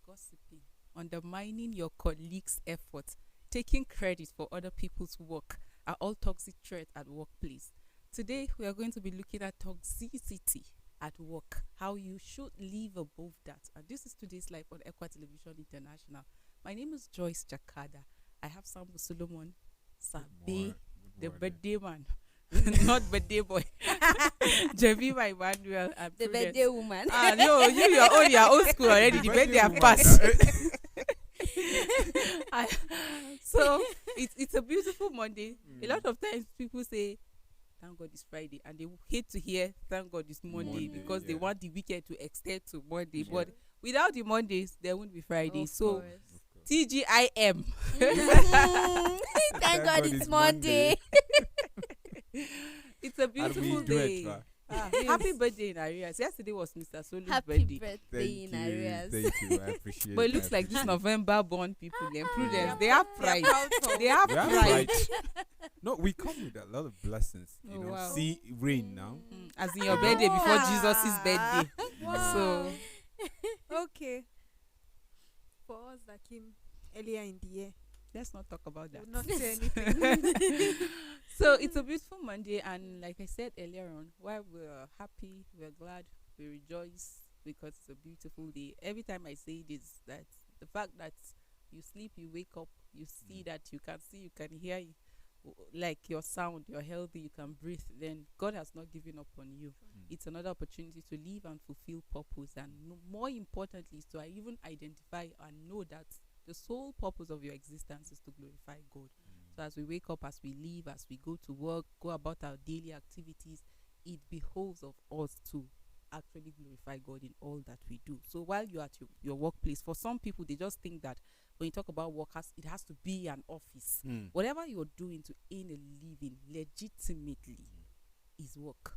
gossiping, undermining your colleagues' effort, taking credit for other people's work are all toxic traits at workplace. Today, we are going to be looking at toxicity at work, how you should live above that. And this is today's live on Equa Television International. My name is Joyce Jakada. I have Sambu Solomon Sabe, the birthday man. Not birthday boy. Jemima Emmanuel and The Prudence. birthday woman. No, you're old school already. The birthday have passed. So it's a beautiful Monday. A lot of times people say, thank God it's Friday, and they hate to hear thank God it's Monday because they want the weekend to extend to Monday. Sure. But without the Mondays, there won't be Friday. Of So course. TGIM. Thank God it's Monday. It's a beautiful day. Yes. Happy birthday in arrears. Yesterday was Mr. Solu's Happy birthday. birthday in arrears. Thank you. I appreciate But it. it looks like this November born people, them Prudence, yeah. they have pride. They have We have pride. No, we come with a lot of blessings. You Oh, know, wow. see rain now. As in your birthday before Jesus' birthday. Wow. So Okay. For us that came earlier in the year, let's not talk about that. we'll not say anything. So it's a beautiful Monday, and like I said earlier on, while we're happy, we're glad, we rejoice because it's a beautiful day. Every time I say this, that the fact that you sleep, you wake up, you see that you can see, you can hear, like your sound, you're healthy, you can breathe, then God has not given up on you. It's another opportunity to live and fulfill purpose, and more importantly is to even identify and know that the sole purpose of your existence is to glorify God. So as we wake up, as we live, as we go to work, go about our daily activities, it behoves of us to actually glorify God in all that we do. So while you're at your workplace, for some people, they just think that when you talk about work, it has to be an office. Whatever you're doing to earn a living legitimately is work.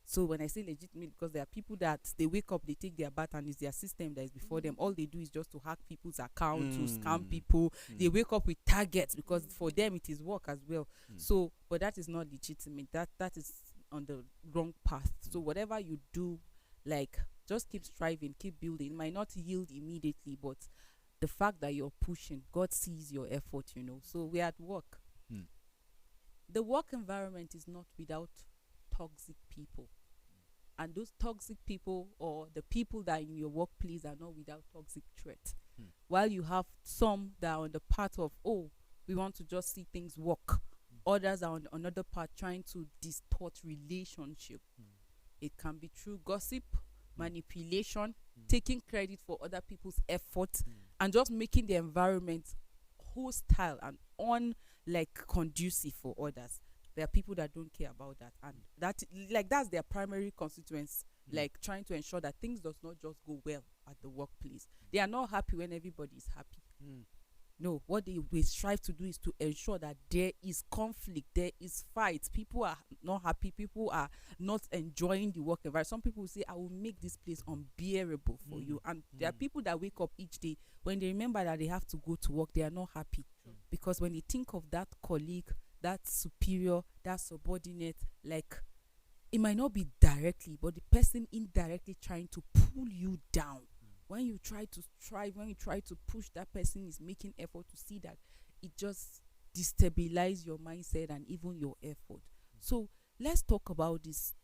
So when I say legitimate, because there are people that they wake up, they take their bath, and it's their system that is before them. All they do is just to hack people's account, to scam people. They wake up with targets because for them it is work as well. So, but that is not legitimate. That is on the wrong path. So whatever you do, like, just keep striving, keep building. It might not yield immediately, but the fact that you're pushing, God sees your effort, you know. So we're at work. The work environment is not without toxic people. And those toxic people, or the people that are in your workplace, are not without toxic threat. While you have some that are on the path of, oh, we want to just see things work. Others are on another path trying to distort relationship. It can be through gossip, manipulation, taking credit for other people's efforts, and just making the environment hostile and conducive for others. There are people that don't care about that, and that's their primary constituents, like trying to ensure that things does not just go well at the workplace. They are not happy when everybody is happy. No, what they strive to do is to ensure that there is conflict, there is fight. People are not happy. People are not enjoying the work environment. Some people will say, I will make this place unbearable for you. And there are people that wake up each day, when they remember that they have to go to work, they are not happy. Because when they think of that colleague, that superior, that subordinate, like, it might not be directly, but the person indirectly trying to pull you down. When you try to strive, when you try to push, that person is making effort to see that it just destabilize your mindset and even your effort. So let's talk about this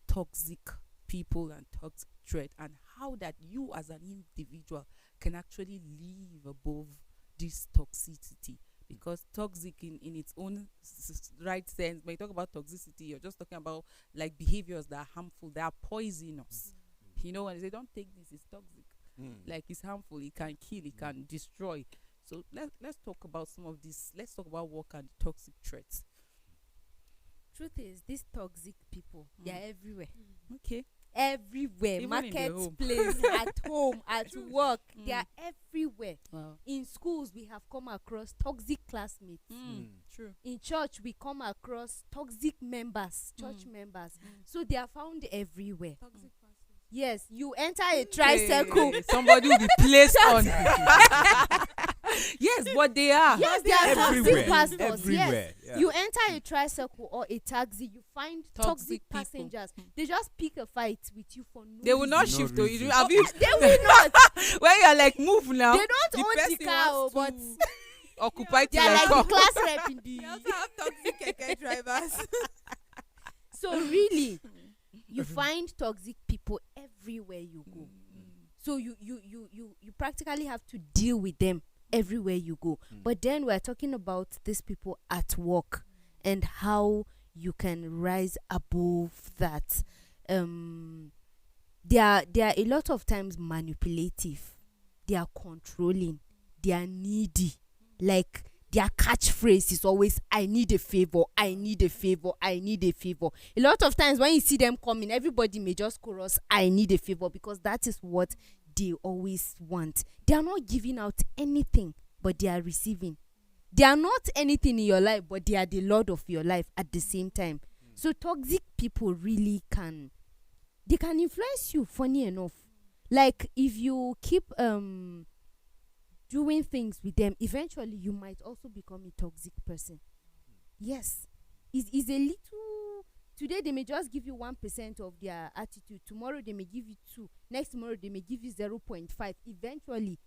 toxic people and toxic threat, and how that you as an individual can actually live above this toxicity. Because toxic in its own right sense, when you talk about toxicity, you're just talking about like behaviors that are harmful, that are poisonous. You know, when they say don't take this, it's toxic. Like, it's harmful, it can kill, it can destroy. So let's talk about some of this. Let's talk about work and toxic threats. Truth is, these toxic people, they are everywhere. Okay. Everywhere. Even in their home. Marketplace, at home, at work. They are everywhere. Wow. In schools, we have come across toxic classmates. True. In church, we come across toxic members, church members. So they are found everywhere. Toxic pastors. Yes, you enter a tricycle. Somebody will be placed on. Yes, but they are. Yes, they are toxic Everywhere. pastors. Everywhere. Yes. Yeah. You enter a tricycle or a taxi, you find toxic Toxic people. passengers. They just pick a fight with you for no They will not reason. No shift. Oh, you reason. have you? They will not. When you're like, move now. They don't the own the person car, oh, but wants to occupy they till are I like come. the class rep in We the. also have toxic keke drivers. So really, you find toxic people everywhere you go. So you practically have to deal with them everywhere you go. But then we're talking about these people at work and how you can rise above that. They are a lot of times manipulative. They are controlling. They are needy. Like their catchphrase is always, I need a favor, I need a favor, I need a favor. A lot of times when you see them coming, everybody may just chorus, I need a favor, because that is what they always want. They are not giving out anything, but they are receiving. They are not anything in your life, but they are the Lord of your life at the same time. So toxic people really can influence you, funny enough. Like if you keep doing things with them, eventually you might also become a toxic person. Yes. Is a little. Today they may just give you 1% of their attitude. Tomorrow they may give you 2. Next tomorrow they may give you 0.5. Eventually,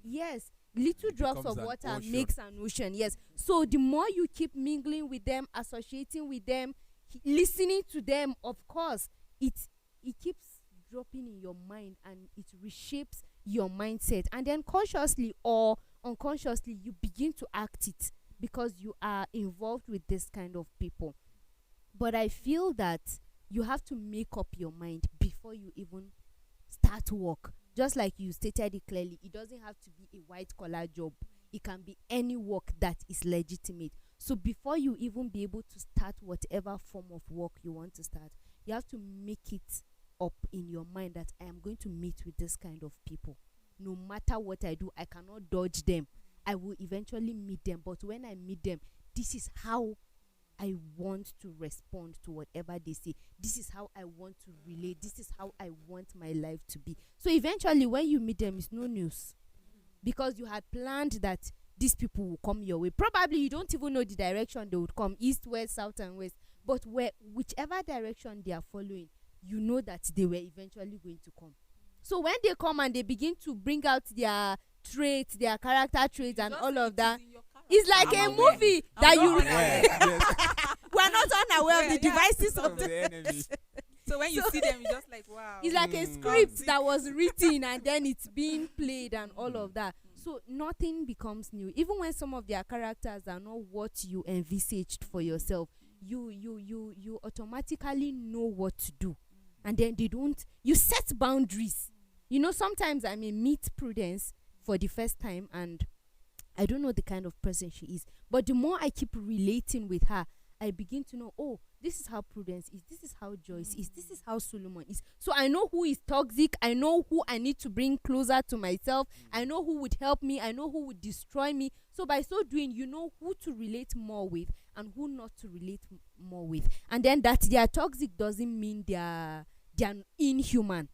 yes, little drops becomes of an water ocean. makes an ocean. Yes. So the more you keep mingling with them, associating with them, listening to them, of course, it keeps dropping in your mind and it reshapes your mindset. And then consciously or unconsciously, you begin to act it because you are involved with this kind of people. But I feel that you have to make up your mind before you even start work. Just like you stated it clearly, it doesn't have to be a white collar job. It can be any work that is legitimate. So before you even be able to start whatever form of work you want to start, you have to make it up in your mind that I am going to meet with this kind of people. No matter what I do, I cannot dodge them. I will eventually meet them. But when I meet them, this is how I want to respond to whatever they say. This is how I want to relate. This is how I want my life to be. So eventually when you meet them, it's no news. Because you had planned that these people will come your way. Probably you don't even know the direction they would come, east, west, south, and west. But whichever direction they are following, you know that they were eventually going to come. So when they come and they begin to bring out their traits, their character traits, and all of that, it's like I'm a aware. movie I'm that not you. unaware. We're not unaware of the Yeah. devices of the enemy. So when you see them, you're just like, wow. It's like a script that was written and then it's being played and all of that. So nothing becomes new. Even when some of their characters are not what you envisaged for yourself, you automatically know what to do. And then you set boundaries. You know, sometimes I may meet Prudence for the first time and I don't know the kind of person she is. But the more I keep relating with her, I begin to know, oh, this is how Prudence is. This is how Joyce is. This is how Solomon is. So I know who is toxic. I know who I need to bring closer to myself. I know who would help me. I know who would destroy me. So by so doing, you know who to relate more with and who not to relate more with. And then that they are toxic doesn't mean they are inhuman.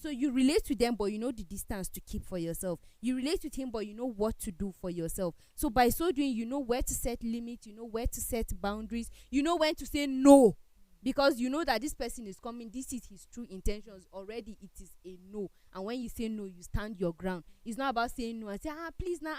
So you relate to them, but you know the distance to keep for yourself. You relate with him, but you know what to do for yourself. So by so doing, you know where to set limits, you know where to set boundaries, you know when to say no. Because you know that this person is coming, this is his true intentions. Already it is a no. And when you say no, you stand your ground. It's not about saying no and say, please now,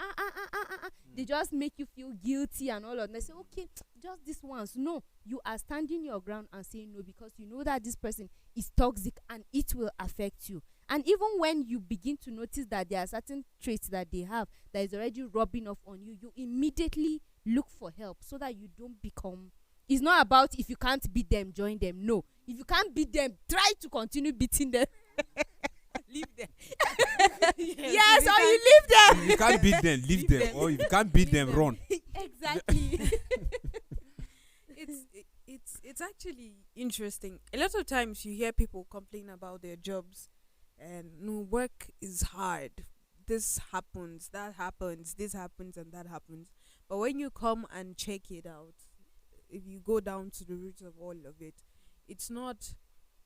They just make you feel guilty and all of that. They say, okay, just this once. No, you are standing your ground and saying no because you know that this person is toxic and it will affect you. And even when you begin to notice that there are certain traits that they have that is already rubbing off on you, you immediately look for help so that you don't become. It's not about if you can't beat them, join them. No. If you can't beat them, try to continue beating them. Leave them. Yes, or you leave them. If you can't beat them, leave them. Or if you can't beat them, run. Exactly. It's actually interesting. A lot of times you hear people complain about their jobs and no, work is hard. This happens, that happens, this happens and that happens. But when you come and check it out, if you go down to the roots of all of it, it's not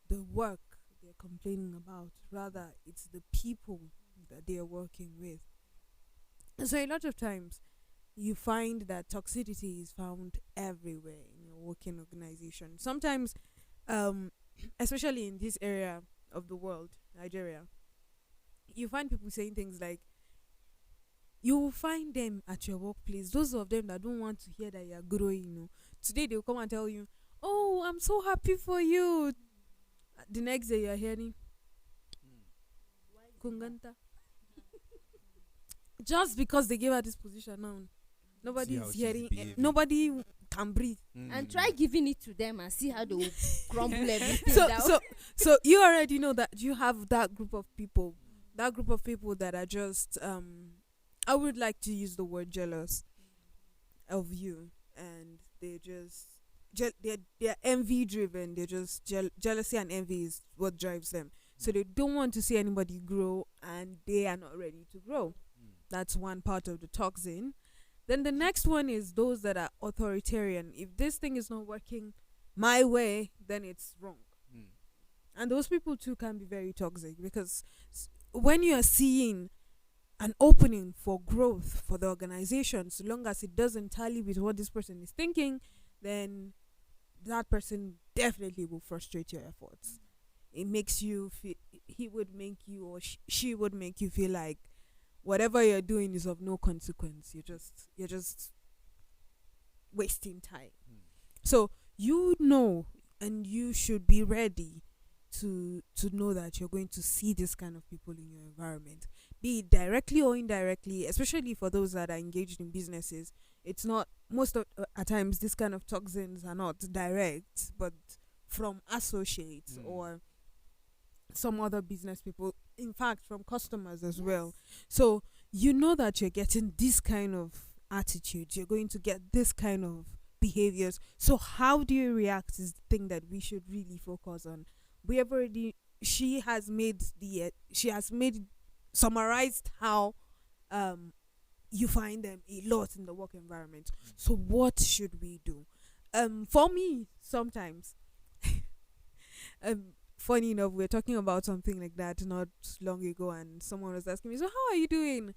the work they're complaining about. Rather, it's the people that they're working with. So a lot of times you find that toxicity is found everywhere in your working organization. Sometimes, um, especially in this area of the world, Nigeria, you find people saying things like, you will find them at your workplace. Those of them that don't want to hear that you're growing. Today they'll come and tell you, "Oh, I'm so happy for you." The next day you're hearing, Kunganta. Just because they gave her this position now, nobody See how is she's hearing. behaving. Nobody can breathe. And try giving it to them and see how they will crumble everything So, down. so you already know that you have that group of people. That group of people that are just I would like to use the word jealous of you, and they just they're envy driven. They're just jealousy and envy is what drives them. So they don't want to see anybody grow, and they are not ready to grow. That's one part of the toxin. Then the next one is those that are authoritarian. If this thing is not working my way, then it's wrong. And those people too can be very toxic, because when you are seeing an opening for growth for the organization, so long as it doesn't tally with what this person is thinking, then that person definitely will frustrate your efforts. It makes you feel, he would make you, or she would make you feel like whatever you're doing is of no consequence. You're just wasting time. So you know, and you should be ready to know that you're going to see this kind of people in your environment, be it directly or indirectly, especially for those that are engaged in businesses. It's not, most of at times this kind of toxins are not direct, but from associates or some other business people, in fact from customers as well. So you know that you're getting this kind of attitude, you're going to get this kind of behaviors. So how do you react is the thing that we should really focus on. We have already, she has made summarized how you find them a lot in the work environment. So what should we do? For me, sometimes funny enough, we were talking about something like that not long ago, and someone was asking me, "So how are you doing?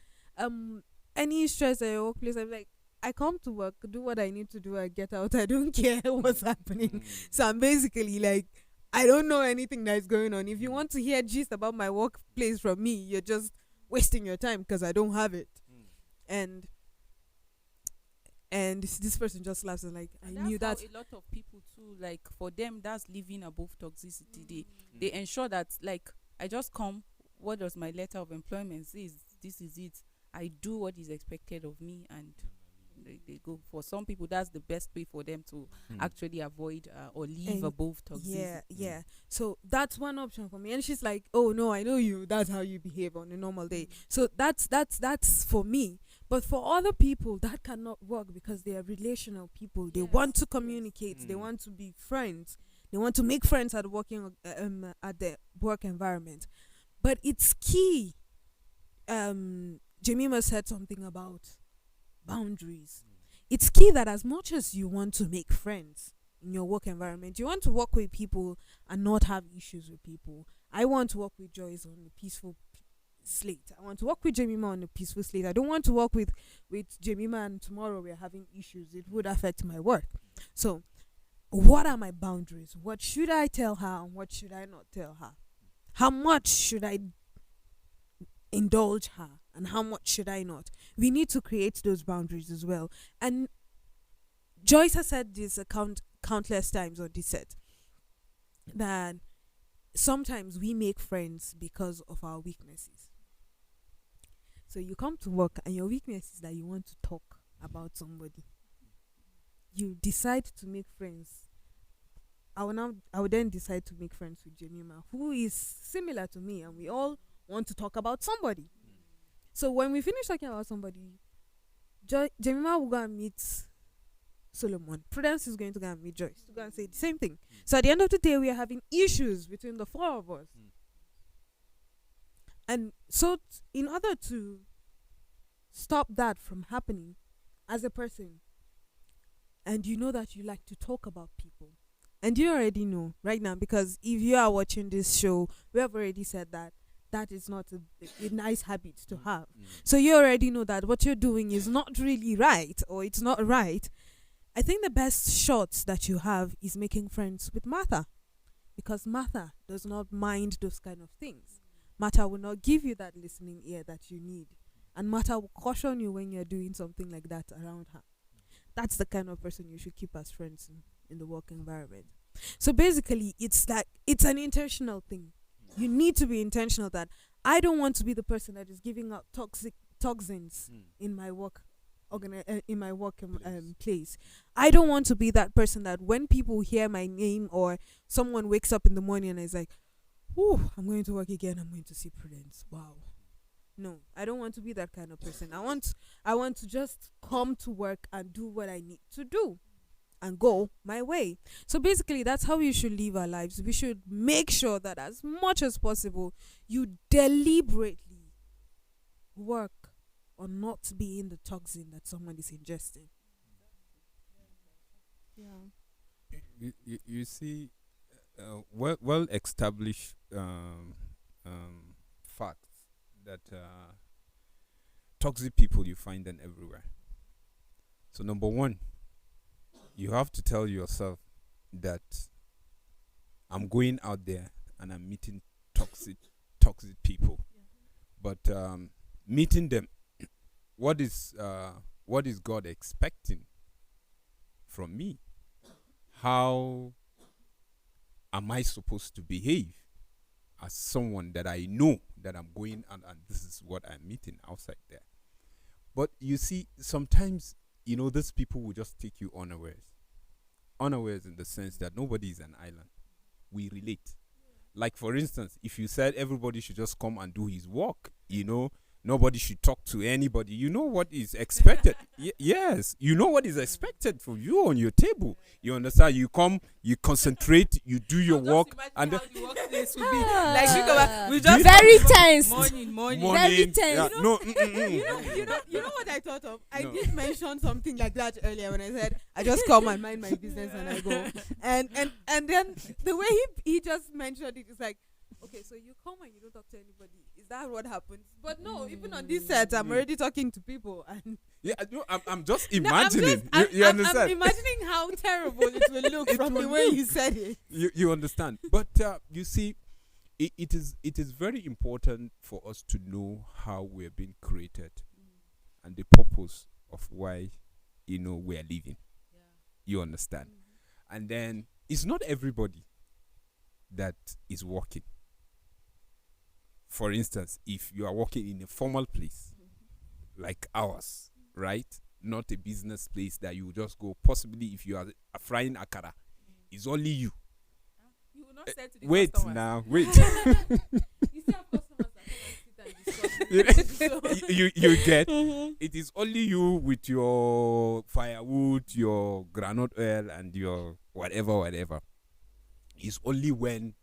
Any stress at your workplace?" I'm like, I come to work, do what I need to do, I get out. I don't care what's happening. So I'm basically like, I don't know anything that is going on. If you want to hear gist about my workplace from me, you're just wasting your time, because I don't have it. And this person just laughs and like, I knew that. A lot of people too, like for them, that's living above toxicity. They ensure that, like, I just come. What does my letter of employment says? This is it. I do what is expected of me, and they go. For some people, that's the best way for them to actually avoid or live above toxicity. Yeah. So that's one option for me. And she's like, "Oh no, I know you. That's how you behave on a normal day." So that's for me. But for other people, that cannot work, because they are relational people. They want to communicate. They want to be friends. They want to make friends at at the work environment. But it's key. Jemima said something about boundaries. It's key that as much as you want to make friends in your work environment, you want to work with people and not have issues with people. I want to work with Joyce on a peaceful slate. I want to work with Jemima on a peaceful slate. I don't want to work with Jemima and tomorrow we're having issues. It would affect my work. So what are my boundaries? What should I tell her and what should I not tell her? How much should I indulge her and how much should I not? We need to create those boundaries as well. And Joyce has said this countless times on this set, that sometimes we make friends because of our weaknesses. So you come to work and your weakness is that you want to talk about somebody. You decide to make friends. I will then decide to make friends with Jemima, who is similar to me, and we all want to talk about somebody. So when we finish talking about somebody, Jemima will go and meet Solomon. Prudence is going to go and meet Joyce to go and say the same thing. So at the end of the day, we are having issues between the four of us. And so in order to stop that from happening, as a person, and you know that you like to talk about people, and you already know right now, because if you are watching this show, we have already said that that is not a nice habit to have. So you already know that what you're doing is not really right, or it's not right. I think the best shot that you have is making friends with Martha, because Martha does not mind those kind of things. Martha will not give you that listening ear that you need, and Martha will caution you when you're doing something like that around her. That's the kind of person you should keep as friends in the work environment. So basically, it's an intentional thing. You need to be intentional that I don't want to be the person that is giving out toxins in my work place. I don't want to be that person that when people hear my name, or someone wakes up in the morning and is like, "Oh, I'm going to work again. I'm going to see Prudence." Wow. No, I don't want to be that kind of person. I want to just come to work and do what I need to do and go my way. So basically, that's how we should live our lives. We should make sure that as much as possible, you deliberately work on not being the toxin that someone is ingesting. Yeah. You see, well established facts that toxic people, you find them everywhere. So number one, you have to tell yourself that I'm going out there and I'm meeting toxic people. But meeting them, what is God expecting from me? How am I supposed to behave as someone that I know that I'm going and this is what I'm meeting outside there? But you see, sometimes, these people will just take you unawares. Unawares in the sense that nobody is an island. We relate. Like, for instance, if you said everybody should just come and do his work, nobody should talk to anybody. You know what is expected. Yes, you know what is expected from you on your table. You understand? You come, you concentrate, you do your work, and how the workplace would be. Like, we just very tense. Morning. Very tense. Yeah, no, You know what I thought of? I did mention something like that earlier when I said I just come and mind my business and I go. And then the way he just mentioned it is like, okay, so you come and you don't talk to anybody. Is that what happens? But no, even on this set, I'm already talking to people. And yeah, no, I'm just imagining. You understand? I'm imagining how terrible it will look from the way you said it. You understand? But you see, it is very important for us to know how we're being created and the purpose of why we're living. Yeah. You understand? And then it's not everybody that is working. For instance, if you are working in a formal place like ours, right? Not a business place that you just go. Possibly, if you are frying akara, it's only you. You will not say to the Wait customers. now, wait. You still have customers that come and sit and discuss. you get it is only you with your firewood, your groundnut oil, and your whatever. It's only when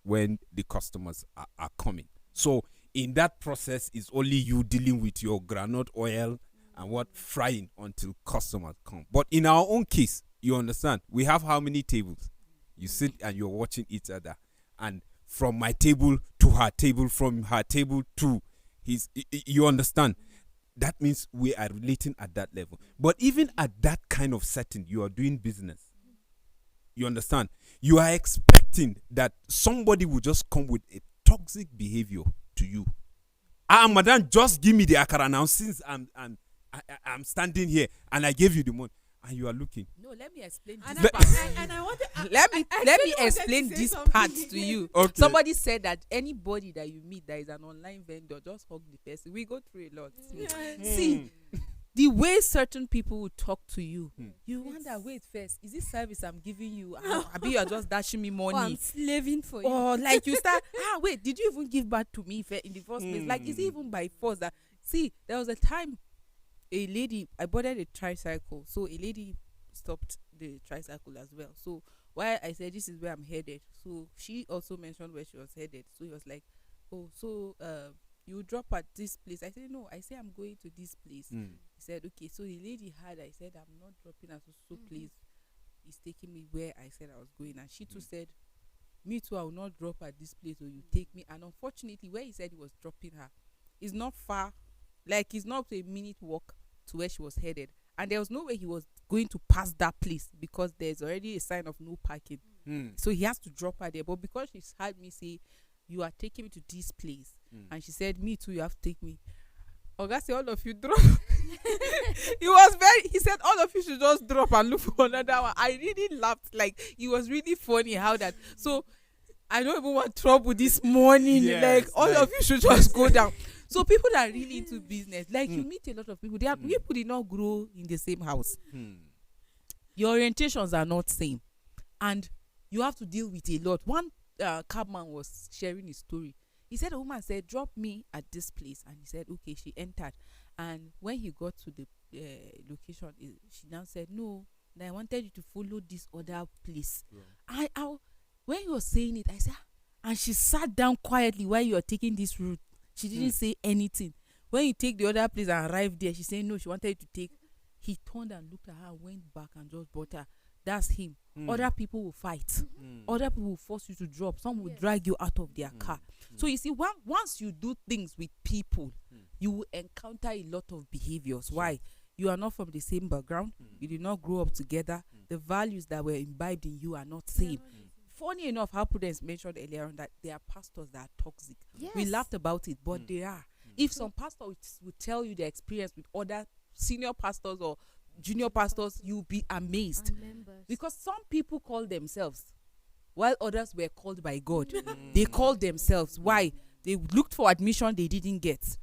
the customers are coming. So in that process, it's only you dealing with your groundnut oil and frying until customers come. But in our own case, you understand, we have how many tables? You sit and you're watching each other, and from my table to her table, from her table to his, you understand. That means we are relating at that level. But even at that kind of setting, you are doing business. You understand? You are expecting that somebody will just come with a toxic behavior to you. Madam, just give me the akara now, since I'm standing here and I gave you the money and you are looking. No, let me explain And this I, part. and I want to, Let me wanted explain to say this something part again. to you. Okay. Somebody said that anybody that you meet that is an online vendor, just hug the person. We go through a lot. See, the way certain people will talk to you, you wonder, wait first, is this service I'm giving you? Abi, you're just dashing me money. Oh, I'm slaving for you. Or like you start, wait, did you even give back to me in the first place? Like, is it even by force that? See, there was a time a lady, I boarded a tricycle, so a lady stopped the tricycle as well. So while I said this is where I'm headed, so she also mentioned where she was headed. So he was like, oh, so you drop at this place. I said, no, I say I'm going to this place. He said, okay. So the lady I said, I'm not dropping at so place. He's taking me where I said I was going. And she too said, me too, I will not drop at this place, or you take me. And unfortunately, where he said he was dropping her is not far, like it's not a minute walk to where she was headed. And there was no way he was going to pass that place because there's already a sign of no parking. So he has to drop her there. But because she's had me say, you are taking me to this place, and she said, me too, you have to take me. Oga say, all of you drop. He said, all of you should just drop and look for another one. I really laughed. Like, it was really funny how that. So I don't even want trouble this morning. Yes, like, all of you should just go down. So people that are really into business, like you meet a lot of people. They are people did not grow in the same house. Your orientations are not same, and you have to deal with a lot. One cabman was sharing his story. He said a woman said, drop me at this place, and he said okay. She entered, and when he got to the location, she now said, no, I wanted you to follow this other place. I when he was saying it, I said, and she sat down quietly while you are taking this route. She didn't say anything. When you take the other place and arrived there, she said no, she wanted you to take. He turned and looked at her, went back and just brought her. That's him. Other people will fight. Other people will force you to drop. Some will drag you out of their car. So you see, once you do things with people, you will encounter a lot of behaviors. Why? You are not from the same background. You did not grow up together. The values that were imbibed in you are not same. Funny enough, how Prudence mentioned earlier on that there are pastors that are toxic. We laughed about it, but they are. If some pastors would tell you their experience with other senior pastors or junior pastors, you'll be amazed. Because some people call themselves, while others were called by God. They called themselves. Why? They looked for admission they didn't get.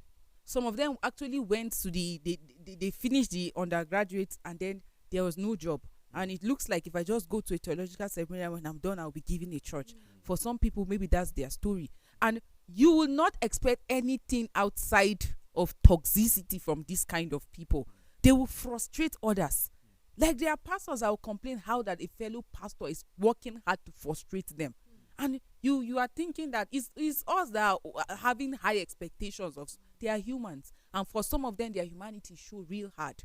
Some of them actually went to they finished the undergraduate, and then there was no job. And it looks like if I just go to a theological seminary, when I'm done, I'll be given a church. For some people, maybe that's their story. And you will not expect anything outside of toxicity from this kind of people. They will frustrate others. Like there are pastors that will complain how that a fellow pastor is working hard to frustrate them. And you are thinking that it's us that are having high expectations of. They are humans. And for some of them, their humanity show real hard.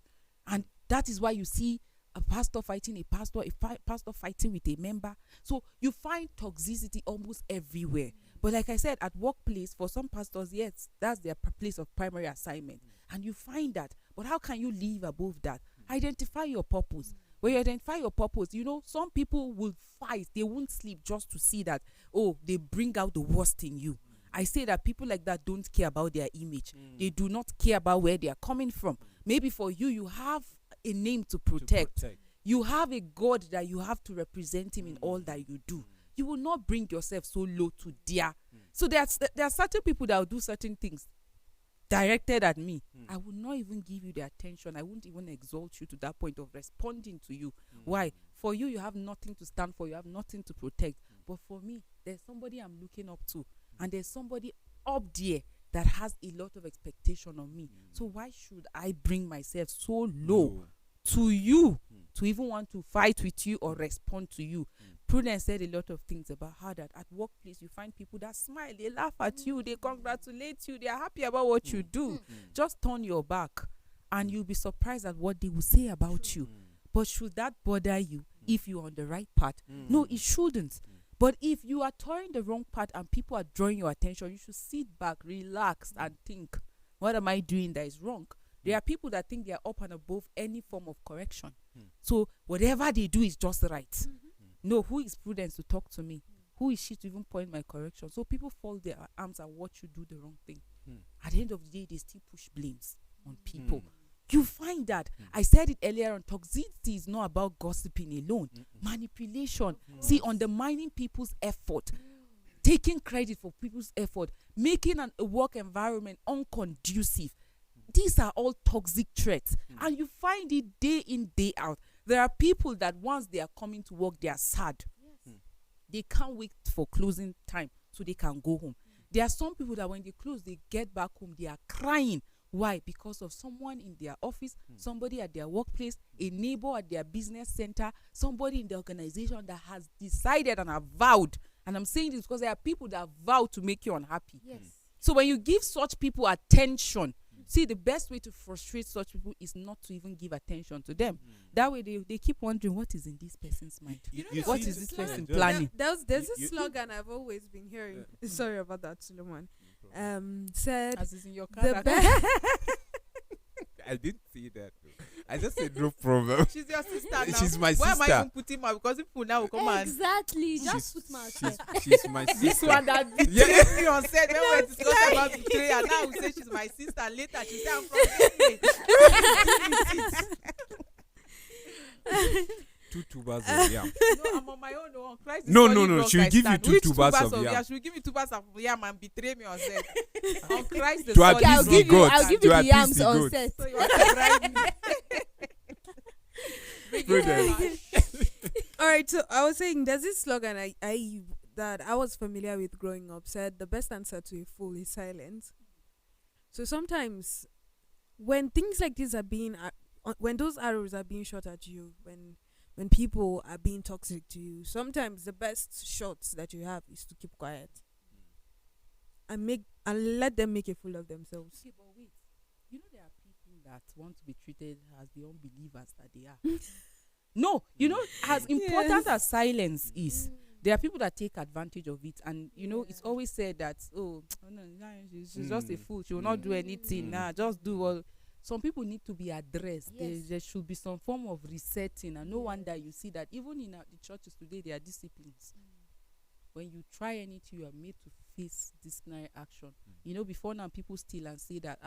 And that is why you see a pastor fighting a pastor, pastor fighting with a member. So you find toxicity almost everywhere. But like I said, at workplace, for some pastors, yes, that's their place of primary assignment. And you find that. But how can you live above that? Identify your purpose. When you identify your purpose, some people will fight. They won't sleep just to see that, they bring out the worst in you. I say that people like that don't care about their image. They do not care about where they are coming from. Maybe for you, you have a name to protect. You have a God that you have to represent him in all that you do. You will not bring yourself so low to their. So there are certain people that will do certain things directed at me. I will not even give you the attention. I won't even exalt you to that point of responding to you. Why? For you, you have nothing to stand for. You have nothing to protect. But for me, there's somebody I'm looking up to. And there's somebody up there that has a lot of expectation on me. So why should I bring myself so low to you to even want to fight with you or respond to you? Prudence said a lot of things about how that at workplace you find people that smile, they laugh at you, they congratulate you, they are happy about what you do. Just turn your back and you'll be surprised at what they will say about you. But should that bother you if you're on the right path? No, it shouldn't. But if you are touring the wrong path and people are drawing your attention, you should sit back, relax, and think, what am I doing that is wrong? There are people that think they are up and above any form of correction. So whatever they do is just right. No, who is Prudence to talk to me? Who is she to even point my correction? So people fold their arms and watch you do the wrong thing. At the end of the day, they still push blames on people. You find that. I said it earlier on, toxicity is not about gossiping alone. Manipulation. See, undermining people's effort. Taking credit for people's effort. Making a work environment unconducive. These are all toxic traits. And you find it day in, day out. There are people that once they are coming to work, they are sad. They can't wait for closing time so they can go home. There are some people that when they close, they get back home, they are crying. Why? Because of someone in their office, somebody at their workplace, a neighbor at their business center, somebody in the organization that has decided and have vowed. And I'm saying this because there are people that vow to make you unhappy. So when you give such people attention, See, the best way to frustrate such people is not to even give attention to them. That way they keep wondering what is in this person's mind. What is this person planning? There's this slogan I've always been hearing. Sorry about that, Suleiman. Said As is in your the character. best. I didn't see that. Though. I just said no problem. She's your sister now. She's my Why am I sister. even putting my, because people now will come and Exactly. She's- Just put my She's my sister. this one that Yeah. betrayed me on set when we were discussing about betrayal. Now we say she's my sister. Later she say I'm from 2 tubers of yam. No, I'm on my own. No, on Christ is No, solid no, no, rock she'll I give you stand. 2 Which tubers of yam. She will give me 2 bars of yam and betray me on set. On Christ the To solid appease I'll rock the give you. gods. I'll give To you the appease yams the on gods. set. So you want to bribe me? Bring it Prudence. back. All right, so I was saying there's this slogan I was familiar with growing up, said the best answer to a fool is silence. So sometimes when things like this are being when those arrows are being shot at you, when people are being toxic to you, sometimes the best shots that you have is to keep quiet and let them make a fool of themselves. Okay, but wait. You know there are people that want to be treated as the unbelievers that they are. No, you know, as important as silence is, there are people that take advantage of it, and you know it's always said that no, she's just a fool. She will not do anything. Nah, just do all. Some people need to be addressed. Yes. There should be some form of resetting, and no wonder you see that even in the churches today, there are disciplines. When you try anything, you are made to face disciplinary action. You know, before now, people steal and say that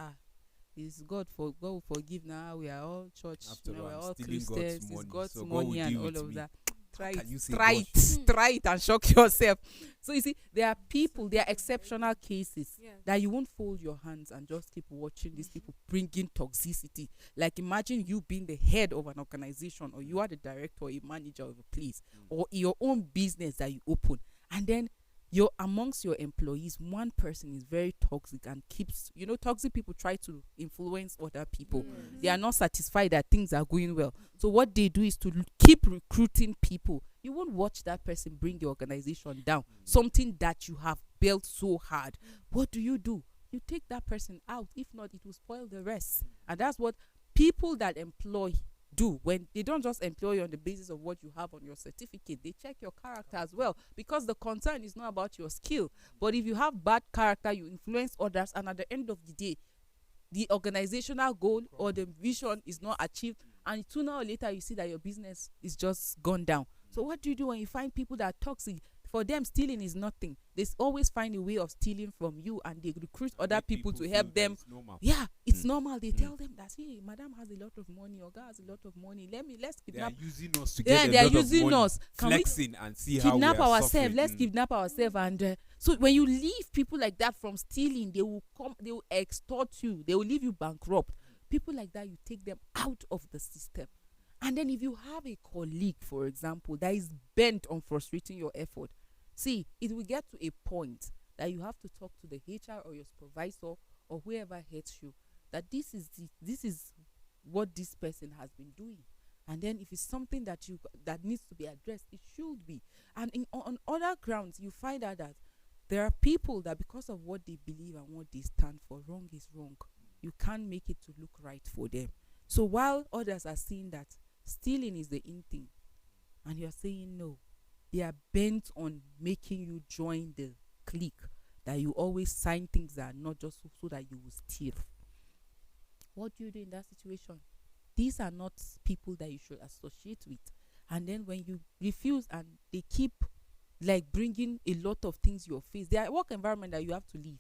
is God will forgive now. We are all church. After you know, all, we're I'm all stealing God's Christians. It's money, God's so God money will and deal all with of me. that. Try Can you it, say try God it, try it, and shock yourself. So you see, there are people, there are exceptional cases that you won't fold your hands and just keep watching these people bring in toxicity. Like imagine you being the head of an organization, or you are the director or a manager of a place, or your own business that you open, and then you're amongst your employees, one person is very toxic and keeps, you know, toxic people try to influence other people. They are not satisfied that things are going well. So what they do is to keep recruiting people. You won't watch that person bring the organization down. Something that you have built so hard. What do? You take that person out. If not, it will spoil the rest. And that's what people that employ do. When they don't just employ you on the basis of what you have on your certificate, they check your character as well, because the concern is not about your skill. But if you have bad character, you influence others, and at the end of the day, the organizational goal or the vision is not achieved, and sooner or later you see that your business is just gone down. So what do you do when you find people that are toxic? For them, stealing is nothing. They always find a way of stealing from you, and they recruit other people to help them. Yeah, it's normal. They tell them that, hey, madam has a lot of money, or guy has a lot of money. Let's They are kidnap. using us to Yeah, get they a are lot using of money, us. Can we flexing and see how we kidnap are ourselves? suffering. Let's kidnap ourselves. And so when you leave people like that from stealing, they will come. They will extort you. They will leave you bankrupt. People like that, you take them out of the system. And then if you have a colleague, for example, that is bent on frustrating your effort, see, it will get to a point that you have to talk to the HR or your supervisor or whoever hates you, that this is what this person has been doing. And then if it's something that needs to be addressed, it should be. And on other grounds, you find out that there are people that, because of what they believe and what they stand for, wrong is wrong. You can't make it to look right for them. So while others are saying that stealing is the in thing, and you're saying no, they are bent on making you join the clique, that you always sign things that are not just so that you will steal. What do you do in that situation? These are not people that you should associate with. And then when you refuse and they keep like bringing a lot of things your face, they are a work environment that you have to leave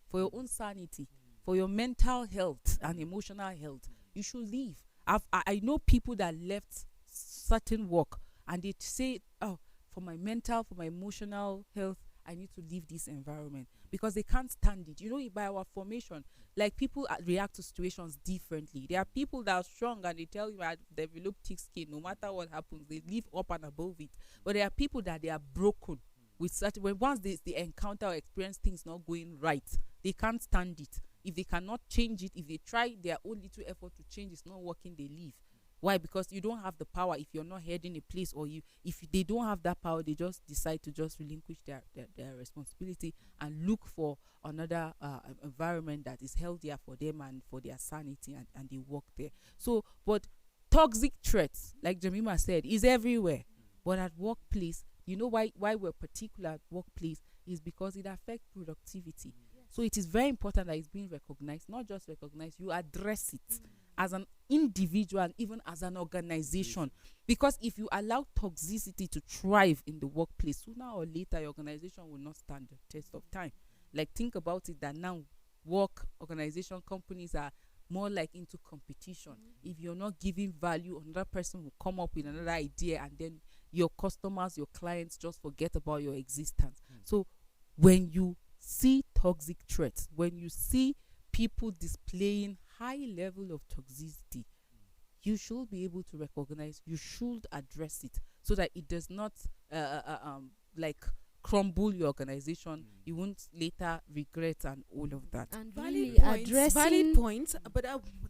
for your own sanity, for your mental health and emotional health. You should leave. I know people that left certain work and they say, oh, for my mental, for my emotional health, I need to leave this environment, because they can't stand it. You know, by our formation, like people react to situations differently. There are people that are strong and they tell you I develop thick skin. No matter what happens, they live up and above it. But there are people that they are broken with such, when once they encounter or experience things not going right, they can't stand it. If they cannot change it, if they try their own little effort to change, it's not working, they leave. Why? Because you don't have the power if you're not heading a place, or if they don't have that power, they just decide to just relinquish their responsibility and look for another environment that is healthier for them and for their sanity, and they work there. So, but toxic threats, like Jemima said, is everywhere. But at workplace, you know why we're particular at workplace is because it affects productivity. So it is very important that it's being recognized, not just recognized, you address it as an individual and even as an organization. Because if you allow toxicity to thrive in the workplace, sooner or later your organization will not stand the test of time. Like, think about it, that now work organization companies are more like into competition. If you're not giving value, another person will come up with another idea, and then your customers, your clients just forget about your existence. So when you see toxic threats, when you see people displaying high level of toxicity, you should be able to recognize, you should address it so that it does not like crumble your organization. You won't later regret and all of that. And Valid really points, addressing valid points. But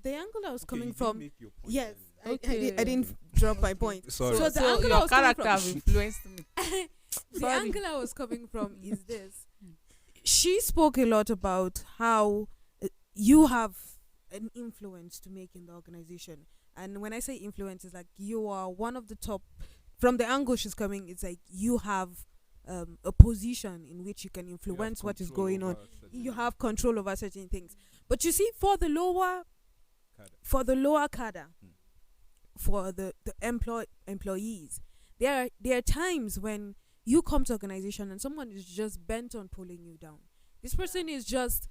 the angle I was coming from, yes, I didn't drop my point. Sorry. So the angle I your was coming character from, have influenced me. the Sorry. angle I was coming from is this. She spoke a lot about how you have an influence to make in the organization. And when I say influence, it's like you are one of the top. From the angle she's coming, it's like you have a position in which you can influence what is going on. You have control over certain things. But you see, for the lower cadre, for the employees, there are times when you come to organization and someone is just bent on pulling you down. This person is just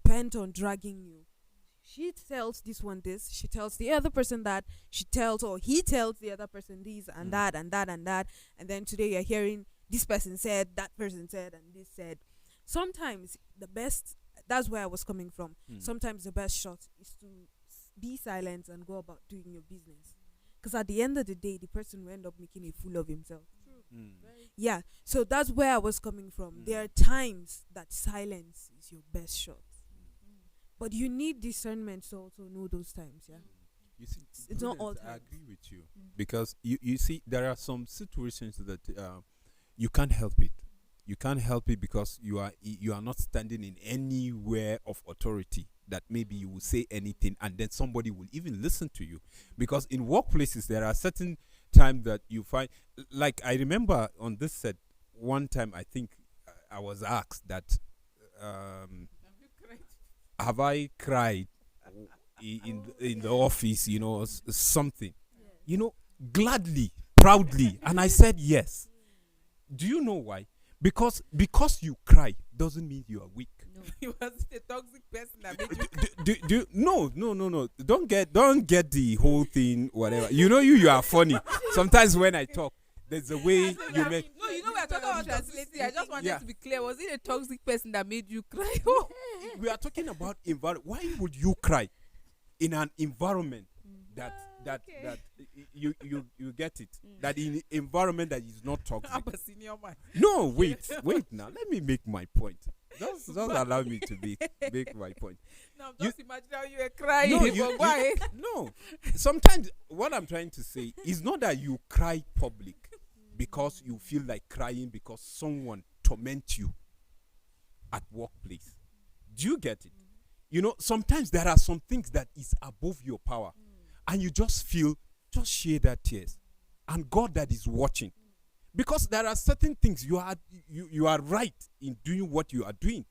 bent on dragging you. She tells this one this, she tells the other person that, he tells the other person this and that and that and that, and then today you're hearing this person said, that person said, and this said. Sometimes that's where I was coming from. Sometimes the best shot is to be silent and go about doing your business. Because at the end of the day, the person will end up making a fool of himself. Yeah, so that's where I was coming from. There are times that silence is your best shot. But you need discernment to also know those times, yeah? You see, It's not all I times. agree with you. Because you see, there are some situations that you can't help it. You can't help it because you are not standing in anywhere of authority that maybe you will say anything and then somebody will even listen to you. Because in workplaces, there are certain times that you find, like I remember on this set, one time I think I was asked that, have I cried in the office, something, gladly, proudly, and I said yes. Do you know why? Because you cry doesn't mean you are weak. No. He was a toxic person that made you No. Don't get the whole thing, whatever. You are funny. Sometimes when I talk, there's a way you make. No, we are talking about translating. I just wanted to be clear. Was it a toxic person that made you cry? We are talking about environment. Why would you cry in an environment that you get it? That in environment that is not toxic. I'm a senior man. No, wait now. Let me make my point. Just allow me to make my point. No, I'm just imagining how you were crying. No, Why? no. Sometimes what I'm trying to say is not that you cry public because you feel like crying because someone torments you at workplace. Do you get it? Sometimes there are some things that is above your power, and you just share that tears, and God that is watching, because there are certain things you are right in doing what you are doing,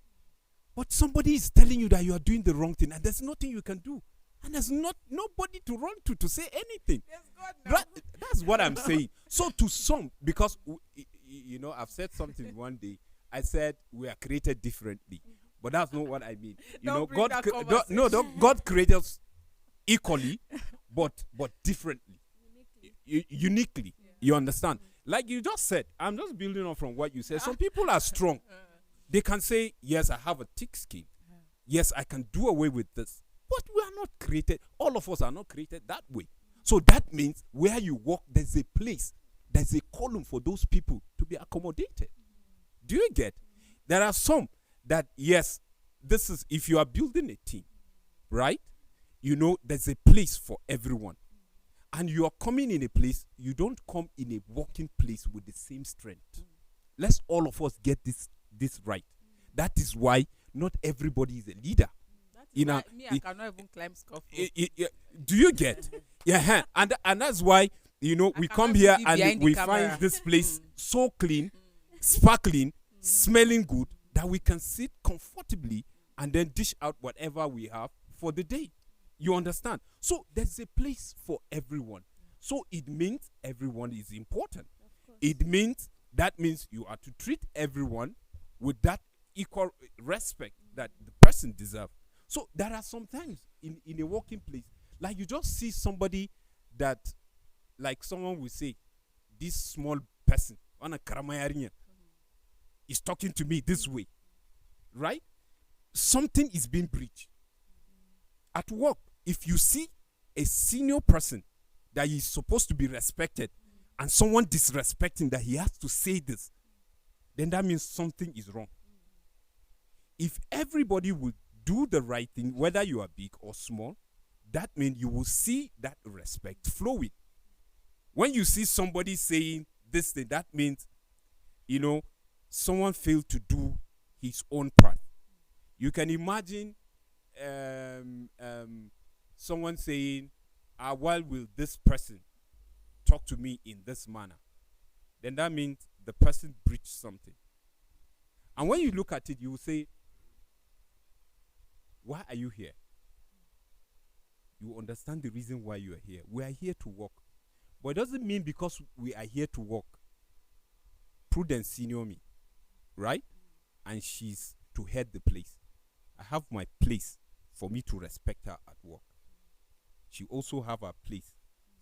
but somebody is telling you that you are doing the wrong thing, and there's nothing you can do, and there's nobody to run to say anything. Yes, God, no. That's what I'm saying. So to some, because I've said something one day. I said we are created differently. But that's not what I mean. God created us equally, but differently, uniquely. Yeah. You understand? Like you just said, I'm just building on from what you said. Some people are strong. They can say, yes, I have a thick skin. Yes, I can do away with this. But we are not created. All of us are not created that way. So that means where you work, there's a place, there's a column for those people to be accommodated. Do you get? There are some that, yes, this is, if you are building a team, right? there's a place for everyone. And you are coming in a place, you don't come in a working place with the same strength. Let's all of us get this right. That is why not everybody is a leader. I cannot even climb scaffold. Do you get? Yeah, and that's why we come here and we find this place so clean, sparkling, smelling good, that we can sit comfortably and then dish out whatever we have for the day. You understand? So there's a place for everyone. So it means everyone is important. It means you are to treat everyone with that equal respect that the person deserves. So there are some times in a working place, like you just see somebody that, like someone will say, this small person, is talking to me this way, right? Something is being breached. At work, if you see a senior person that is supposed to be respected and someone disrespecting that he has to say this, then that means something is wrong. If everybody would do the right thing, whether you are big or small, that means you will see that respect flowing. When you see somebody saying this thing, that means, someone failed to do his own part. You can imagine someone saying, why will this person talk to me in this manner? Then that means the person breached something. And when you look at it, you will say, why are you here? You understand the reason why you are here. We are here to work. But it doesn't mean because we are here to work, Prudence senior me, right? And she's to head the place. I have my place for me to respect her at work. She also have a place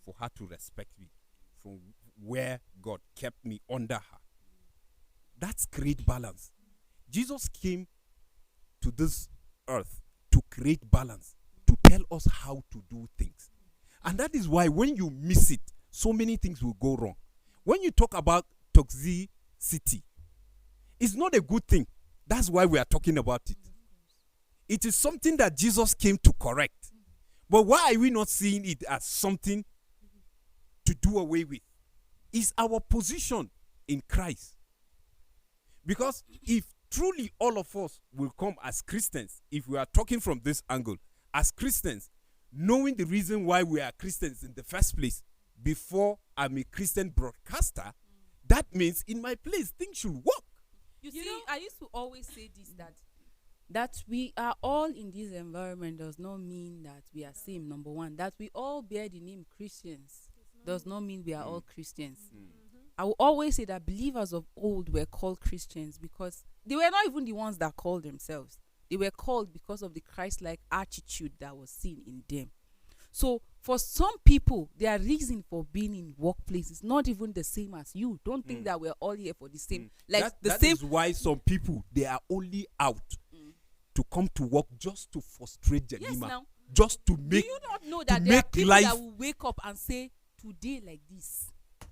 for her to respect me from where God kept me under her. That's great balance. Jesus came to this earth to create balance, to tell us how to do things. And that is why when you miss it, so many things will go wrong. When you talk about toxicity, it's not a good thing. That's why we are talking about it. It is something that Jesus came to correct. But why are we not seeing it as something to do away with? It's our position in Christ. Because if truly all of us will come as Christians, if we are talking from this angle, as Christians, knowing the reason why we are Christians in the first place, before I'm a Christian broadcaster, that means in my place things should work. You see, I used to always say this, that we are all in this environment does not mean that we are same, number one. That we all bear the name Christians does not mean we are all Christians. I will always say that believers of old were called Christians because they were not even the ones that called themselves. They were called because of the Christ-like attitude that was seen in them. So for some people, their reason for being in workplace is not even the same as you. Don't think that we're all here for the same. Like that is why some people, they are only out to come to work just to frustrate Janima. Yes, now. Just to make. Do you not know that there are people that will wake up and say, today like this,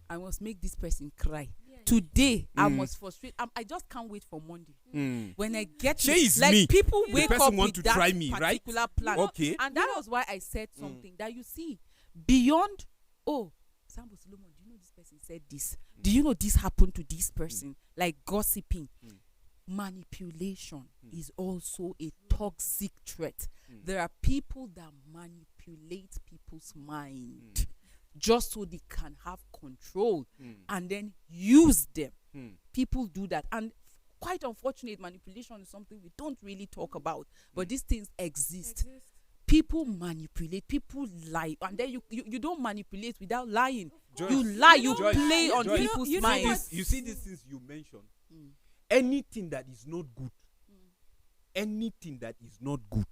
I must make this person cry. Today I must frustrate. I just can't wait for Monday. When I get it, like me. People wake up with that try me, particular right? plan. Okay. And that was why I said something that you see beyond. Oh, Sambo Solomon, do you know this person said this? Do you know this happened to this person? Like gossiping. Manipulation is also a toxic threat. There are people that manipulate people's mind just so they can have control and then use them. People do that. And quite unfortunate, manipulation is something we don't really talk about. But these things exist. People manipulate, people lie. And then you don't manipulate without lying. Joyce, you lie, you Joyce, play on Joyce, people's minds. You see these things you mentioned. Anything that is not good, anything that is not good,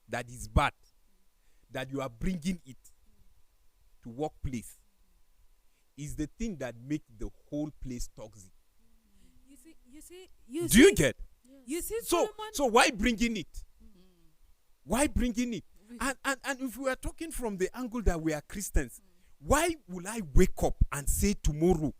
that is bad, that you are bringing it to workplace, is the thing that make the whole place toxic. Do you get? You see, so why bringing it? Why bringing it? And if we are talking from the angle that we are Christians, why will I wake up and say tomorrow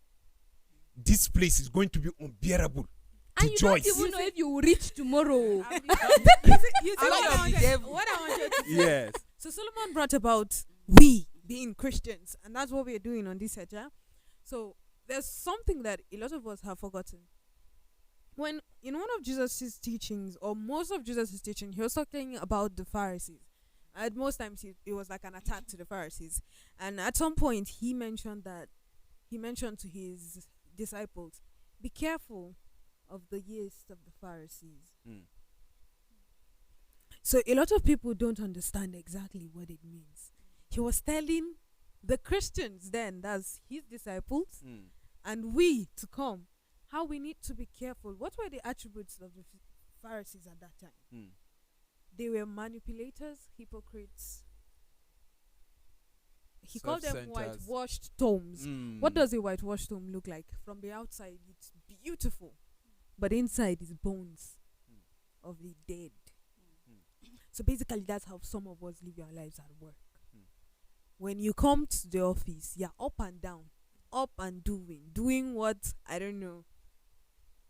this place is going to be unbearable to and Joyce? You don't even know if you will reach tomorrow. you see what I wanted to say. Yes. So Solomon brought about we being Christians, and that's what we're doing on this set, yeah? So there's something that a lot of us have forgotten. When in one of Jesus' teachings, or most of Jesus' teaching, he was talking about the Pharisees. At most times it was like an attack to the Pharisees. And at some point he mentioned to his disciples, be careful of the yeast of the Pharisees. So a lot of people don't understand exactly what it means. He was telling the Christians then, that's his disciples, and we to come, how we need to be careful. What were the attributes of the Pharisees at that time? They were manipulators, hypocrites. He called them Self-centered. whitewashed tombs. What does a whitewashed tomb look like? From the outside, it's beautiful, but inside is bones of the dead. So basically, that's how some of us live our lives at work. When you come to the office, you're up and down, up and doing what, I don't know.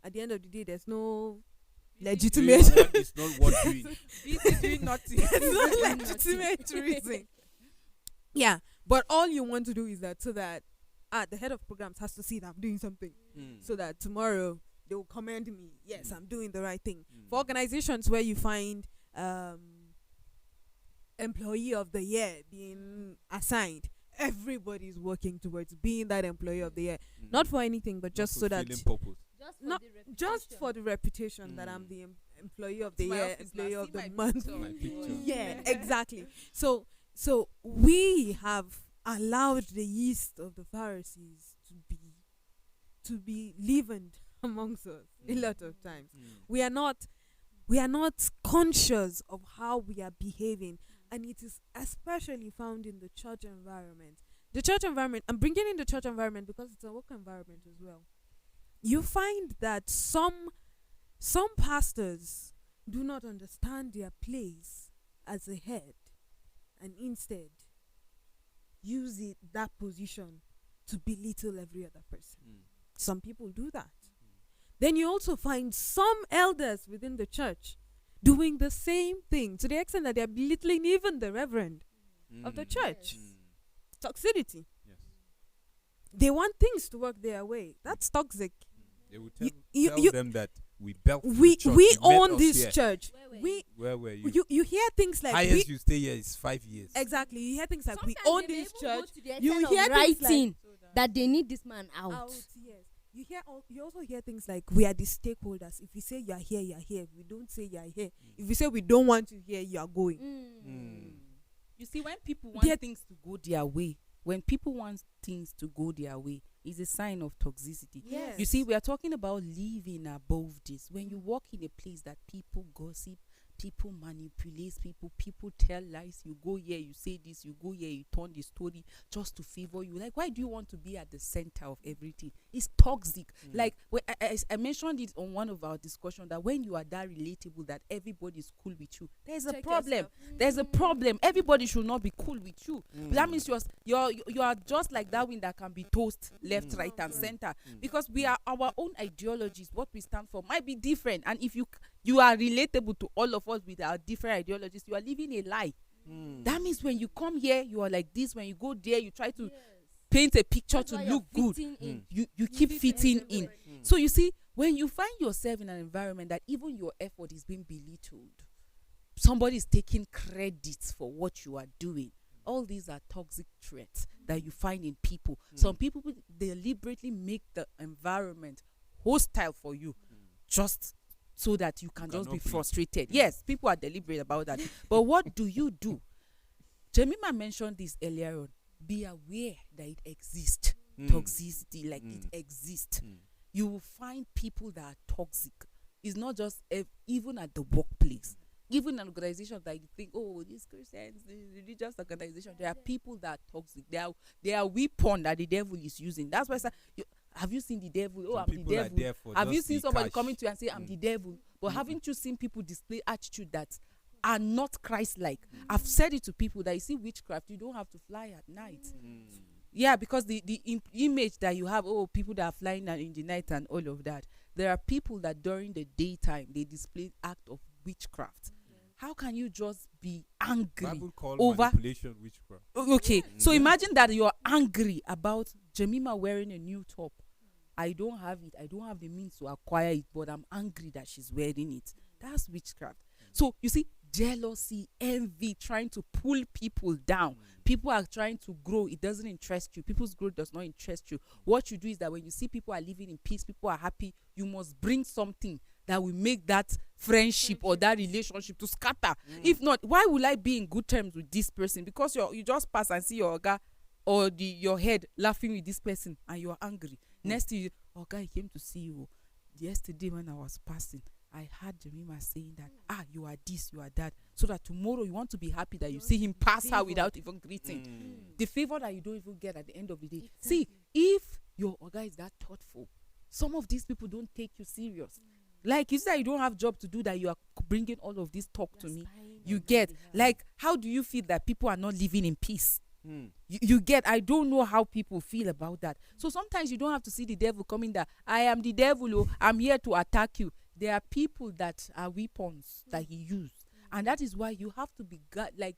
At the end of the day, there's no legitimate. It's not what doing. Busy doing nothing. It's not legitimate reason. Yeah, but all you want to do is that, so that the head of programs has to see that I'm doing something, so that tomorrow they will commend me. Yes, I'm doing the right thing. For organizations where you find employee of the year being assigned, everybody's working towards being that employee of the year, not for anything, but just so that Purpose. just for the reputation that I'm the employee of the my year, office, employee now, of see the my month. picture. My picture. Yeah, exactly. So we have allowed the yeast of the Pharisees to be leavened amongst us a lot of times. We are not conscious of how we are behaving, and it is especially found in the church environment. The church environment, I'm bringing in the church environment because it's a work environment as well. You find that some pastors do not understand their place as a head, and instead use that position to belittle every other person. Some people do that. Then you also find some elders within the church doing the same thing, to the extent that they are belittling even the reverend of the church. Toxicity. Yes. They want things to work their way. That's toxic. They will You- tell you- them that we built We the church. we You met own us this here. church. Where were you? You hear things like Highest you stay here is 5 years. exactly. You hear things like Sometimes we own they may this even go church. to the You extent of hear things like writing that they need this man out. Yes. You also hear things like we are the stakeholders. If we say you are here, you are here. If we don't say you are here, if we say we don't want you here, you are going. You see, when people want There- things to go their way, it's a sign of toxicity. Yes. You see, we are talking about living above this. When you walk in a place that people gossip, people manipulate, people tell lies, you go here, you say this, you go here, you turn the story just to favor you. Like, why do you want to be at the center of everything? It's toxic. Like, I mentioned it on one of our discussions, that when you are that relatable, that everybody's cool with you, there's a Check problem. yourself. There's a problem. Everybody should not be cool with you. That means you are just like that wind that can be tossed left, right, and center. Because we are, our own ideologies, what we stand for, might be different. And if you are relatable to all of us with our different ideologies, you are living a lie. That means when you come here, you are like this. When you go there, you try to paint a picture That's to why look you're good. fitting in. You keep fitting in. So you see, when you find yourself in an environment that even your effort is being belittled, somebody is taking credit for what you are doing, all these are toxic traits that you find in people. Some people deliberately make the environment hostile for you, just so that you can just be cannot breathe. frustrated. Yes, people are deliberate about that. But what do you do? Jemima mentioned this earlier on. Be aware that it exists. Toxicity, like it exists. You will find people that are toxic. It's not just even at the workplace. Even an organization that you think, oh, these Christians, this religious organization, there are people that are toxic. They are weapon that the devil is using. That's why I say, have you seen the devil? Oh, Some I'm the people are devil. there for Have you just seen the somebody cash. coming to you and say, I'm the devil? But haven't you seen people display attitude that are not Christ-like? I've said it to people that you see witchcraft, you don't have to fly at night. Yeah, because the image that you have, oh, people that are flying in the night and all of that. There are people that during the daytime, they display act of witchcraft. How can you just be angry Bible call over? manipulation witchcraft. Okay, so Yeah. imagine that you're angry about Jemima wearing a new top. I don't have it. I don't have the means to acquire it, but I'm angry that she's wearing it. That's witchcraft. So you see, jealousy, envy, trying to pull people down. People are trying to grow. It doesn't interest you. People's growth does not interest you. What you do is that when you see people are living in peace, people are happy, you must bring something that will make that friendship or that relationship to scatter. If not, why will I be in good terms with this person? Because you just pass and see your guy or your head laughing with this person and you're angry. Next thing, guy, he came to see you yesterday when I was passing. I heard Jemima saying that, you are this, you are that. So that tomorrow you want to be happy that you see him pass her without even greeting. The favor that you don't even get at the end of the day. See, if your guy is that thoughtful, some of these people don't take you serious. Like you said, you don't have job to do that. You are bringing all of this talk to me. You get, like, how do you feel that people are not living in peace? You get, I don't know how people feel about that. So sometimes you don't have to see the devil coming that I am the devil, I'm here to attack you. There are people that are weapons that he used, and that is why you have to be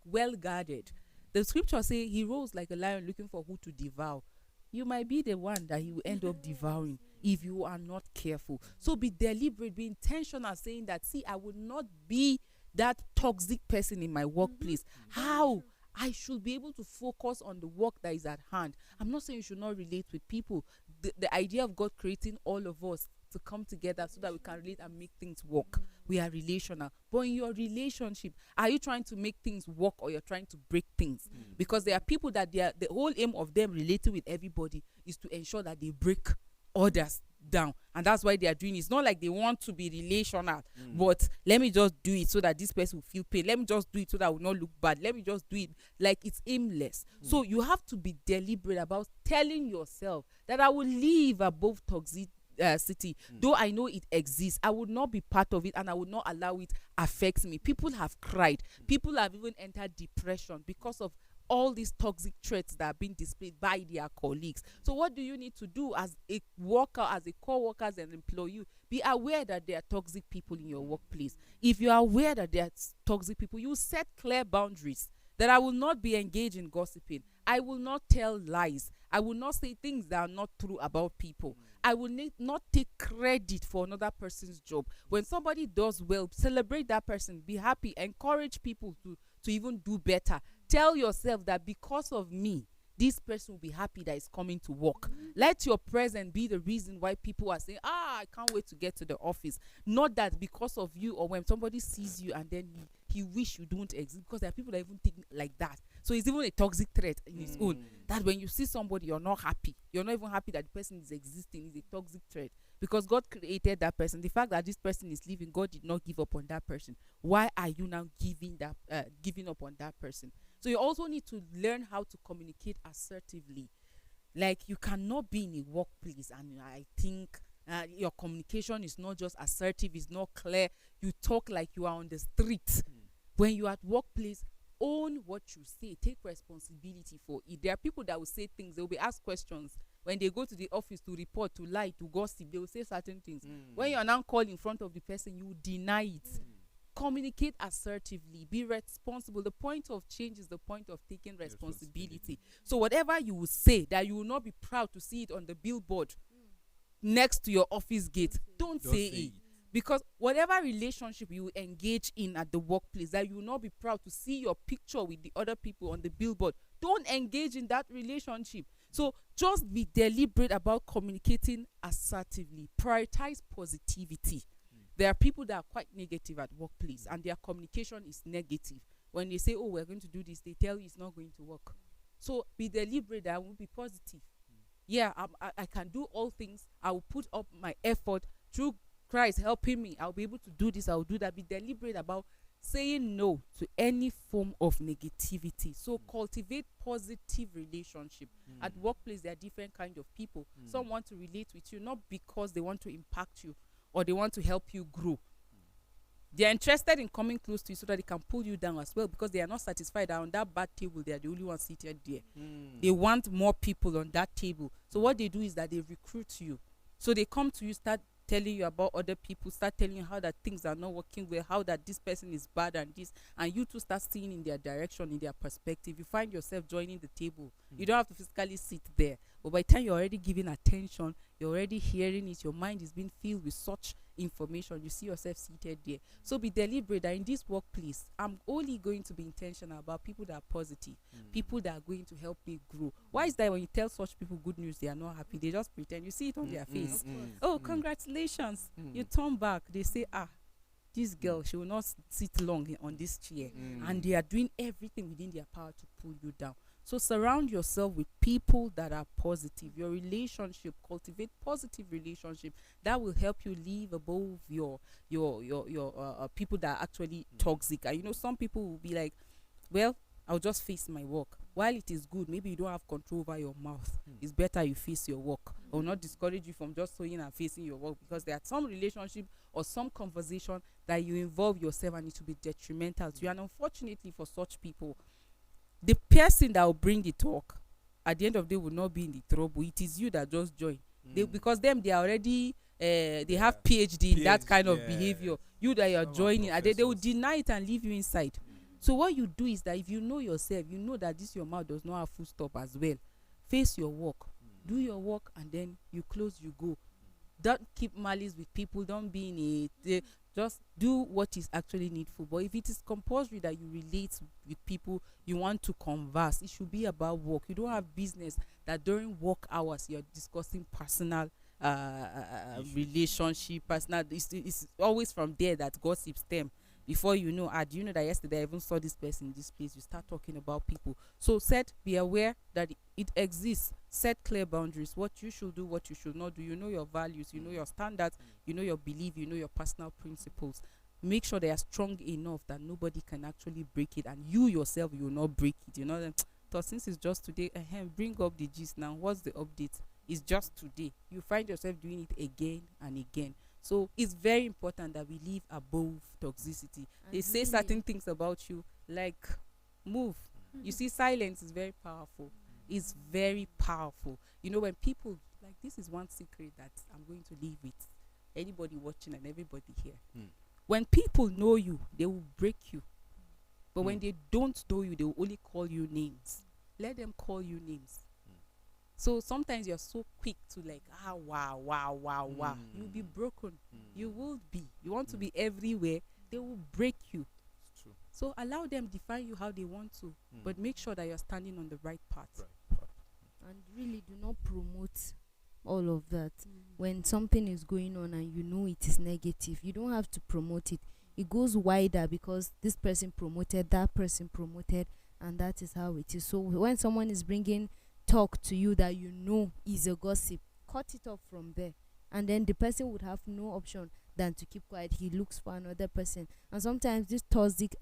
well guarded. The scripture say he rose like a lion looking for who to devour. You might be the one that he will end up devouring if you are not careful. So be deliberate, be intentional, saying that, see, I will not be that toxic person in my workplace. How? I should be able to focus on the work that is at hand. I'm not saying you should not relate with people. The idea of God creating all of us to come together so that we can relate and make things work. We are relational. But in your relationship, are you trying to make things work or you're trying to break things? Because there are people that the whole aim of them relating with everybody is to ensure that they break others down, and that's why they are doing it. It's not like they want to be relational, but let me just do it so that this person will feel pain. Let me just do it so that I will not look bad. Let me just do it. Like, it's aimless. So you have to be deliberate about telling yourself that I will live above toxicity. Though I know it exists, I would not be part of it, and I would not allow it affect me. People have cried. People have even entered depression because of all these toxic traits that are being displayed by their colleagues. So what do you need to do as a worker, as a co-worker, as an employee? Be aware that there are toxic people in your workplace. If you are aware that there are toxic people, you set clear boundaries that I will not be engaged in gossiping. I will not tell lies. I will not say things that are not true about people. I will not take credit for another person's job. When somebody does well, celebrate that person. Be happy. Encourage people to even do better. Tell yourself that because of me, this person will be happy that is coming to work. Let your presence be the reason why people are saying, I can't wait to get to the office. Not that because of you, or when somebody sees you and then he wish you don't exist, because there are people that even think like that. So it's even a toxic threat in its own. That when you see somebody, you're not happy. You're not even happy that the person is existing. Is a toxic threat. Because God created that person. The fact that this person is living, God did not give up on that person. Why are you now giving up on that person? So you also need to learn how to communicate assertively. Like, you cannot be in a workplace and I think your communication is not just assertive, it's not clear. You talk like you are on the street. When you are at workplace, own what you say. Take responsibility for it. There are people that will say things. They will be asked questions. When they go to the office to report, to lie, to gossip, they will say certain things. When you are now called in front of the person, you deny it. Communicate assertively. Be responsible. The point of change is the point of taking responsibility. So whatever you will say, that you will not be proud to see it on the billboard next to your office gate, don't say it. Because whatever relationship you engage in at the workplace, that you will not be proud to see your picture with the other people on the billboard, don't engage in that relationship. So just be deliberate about communicating assertively. Prioritize positivity. There are people that are quite negative at workplace and their communication is negative. When they say, we're going to do this, they tell you it's not going to work. So be deliberate. I will be positive. Yeah, I can do all things. I will put up my effort through Christ helping me. I'll be able to do this. I'll do that. Be deliberate about saying no to any form of negativity. So cultivate positive relationship. At workplace, there are different kind of people. Some want to relate with you not because they want to impact you or they want to help you grow. They are interested in coming close to you so that they can pull you down as well, because they are not satisfied that on that bad table they are the only one seated there. They want more people on that table. So what they do is that they recruit you. So they come to you, start telling you about other people, start telling you how that things are not working well, how that this person is bad and this, and you two start seeing in their direction, in their perspective, you find yourself joining the table. You don't have to physically sit there, but by the time you're already giving attention, you're already hearing it, your mind is being filled with such information, you see yourself seated there. So be deliberate that in this workplace, I'm only going to be intentional about people that are positive, people that are going to help me grow. Why is that when you tell such people good news, they are not happy? They just pretend. You see it on their face. Oh, congratulations. You turn back, they say, this girl, she will not sit long on this chair. And they are doing everything within their power to pull you down. So surround yourself with people that are positive. Your relationship, cultivate positive relationship that will help you live above your people that are actually toxic. And you know, some people will be like, well, I'll just face my work. While it is good, maybe you don't have control over your mouth. It's better you face your work. I will not discourage you from just sewing and facing your work, because there are some relationship or some conversation that you involve yourself and it will be detrimental to you. And unfortunately for such people, the person that will bring the talk at the end of the day will not be in the trouble. It is you that just join. Because them, they are already they have PhD in that kind of behavior. You that you are joining, and they will deny it and leave you inside. So what you do is that if you know yourself, you know that this your mouth does not have full stop as well. Face your work, do your work, and then you close, you go. Don't keep malice with people. Don't be in a just do what is actually needful. But if it is compulsory that you relate with people, you want to converse, it should be about work. You don't have business that during work hours you're discussing personal relationship, personal. It's always from there that gossip stem. Before you know, do you know that yesterday I even saw this person in this place? You start talking about people. So be aware that it exists. Set clear boundaries. What you should do, what you should not do. You know your values, you know your standards, you know your belief, you know your personal principles. Make sure they are strong enough that nobody can actually break it, and you yourself, you will not break it. You know, thought since it's just today, bring up the gist now. What's the update? It's just today. You find yourself doing it again and again. So it's very important that we live above toxicity. They say certain things about you, like move. You see, silence is very powerful. It's very powerful. You know, when people, like, this is one secret that I'm going to leave with anybody watching and everybody here. When people know you, they will break you. But when they don't know you, they will only call you names. Let them call you names. So sometimes you're so quick to like, wow. You'll be broken. You will be. You want to be everywhere. They will break you. It's true. So allow them define you how they want to. But make sure that you're standing on the right path. And really do not promote all of that. When something is going on and you know it is negative, you don't have to promote it. It goes wider because this person promoted, that person promoted, and that is how it is. So when someone is bringing talk to you that you know is a gossip, cut it off from there, and then the person would have no option than to keep quiet. He looks for another person. And sometimes these toxic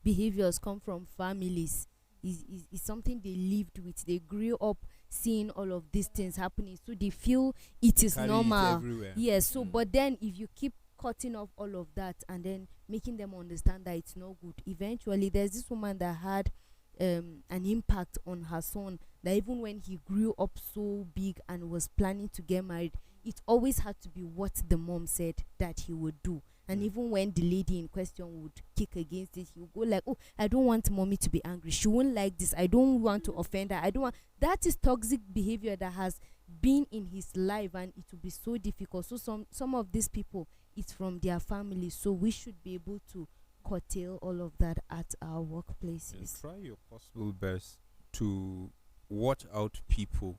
behaviors come from families. Is something they lived with. They grew up seeing all of these things happening, so they feel it is normal. Yes. So but then if you keep cutting off all of that and then making them understand that it's not good, eventually there's this woman that had an impact on her son, that even when he grew up so big and was planning to get married, it always had to be what the mom said that he would do. And even when the lady in question would kick against it, he would go like, oh, I don't want mommy to be angry, she won't like this, I don't want to offend her, I don't want. That is toxic behavior that has been in his life, and it will be so difficult. So some of these people, it's from their family. So we should be able to curtail all of that at our workplaces. And try your possible best to watch out people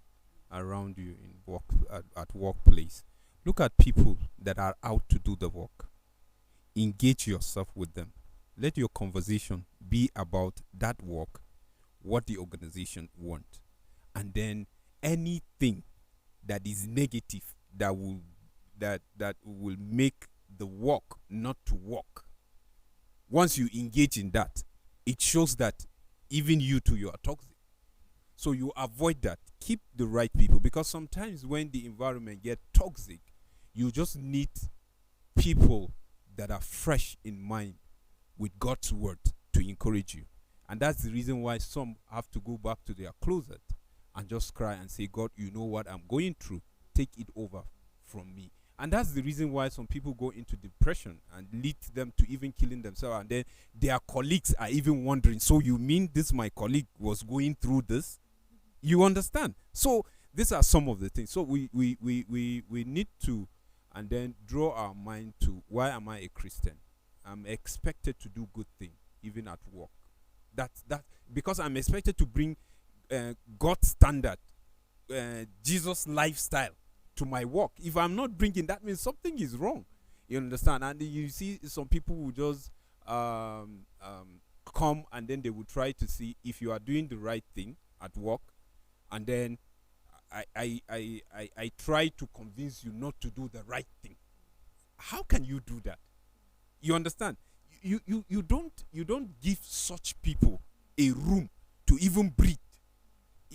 around you in work at workplace. Look at people that are out to do the work. Engage yourself with them. Let your conversation be about that work, what the organization want, and then anything that is negative that will make the work not to work. Once you engage in that, it shows that even you too, you are toxic. So you avoid that. Keep the right people, because sometimes when the environment gets toxic, you just need people that are fresh in mind with God's word to encourage you. And that's the reason why some have to go back to their closet and just cry and say, God, you know what I'm going through. Take it over from me. And that's the reason why some people go into depression and lead them to even killing themselves. And then their colleagues are even wondering, so you mean this my colleague was going through this? You understand? So these are some of the things. So we need to, and then draw our mind to, why am I a Christian? I'm expected to do good thing even at work. That because I'm expected to bring God's standard, Jesus lifestyle to my work. If I'm not bringing, that means something is wrong. You understand? And you see some people who just come, and then they will try to see if you are doing the right thing at work, and then I try to convince you not to do the right thing. How can you do that? You understand? You don't give such people a room to even breathe.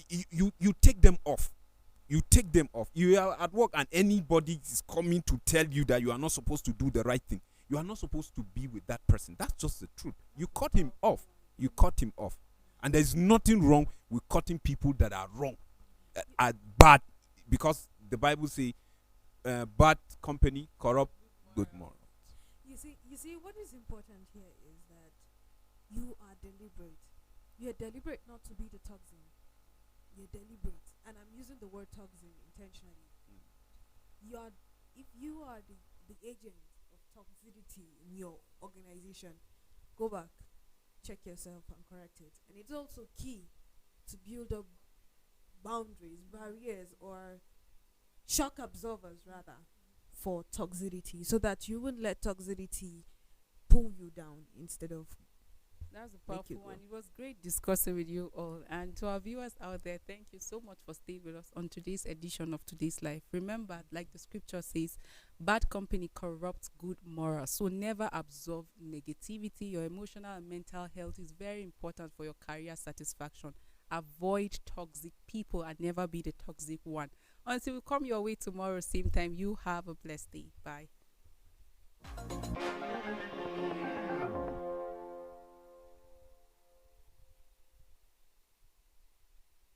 You take them off. You take them off. You are at work and anybody is coming to tell you that you are not supposed to do the right thing. You are not supposed to be with that person. That's just the truth. You cut him off. You cut him off. And there's nothing wrong with cutting people that are wrong, are bad, because the Bible says bad company corrupt good morals. You see, what is important here is that you are deliberate. You are deliberate not to be the toxin. You're deliberate, and I'm using the word toxin intentionally. If you are the agent of toxicity in your organization, go back, check yourself, and correct it. And it's also key to build up boundaries, barriers, or shock absorbers rather, for toxicity, so that you wouldn't let toxicity pull you down instead of. That's a powerful one. It was great discussing with you all. And to our viewers out there, thank you so much for staying with us on today's edition of Today's Life. Remember, like the scripture says, bad company corrupts good morals. So never absorb negativity. Your emotional and mental health is very important for your career satisfaction. Avoid toxic people and never be the toxic one. Until we come your way tomorrow, same time, you have a blessed day. Bye.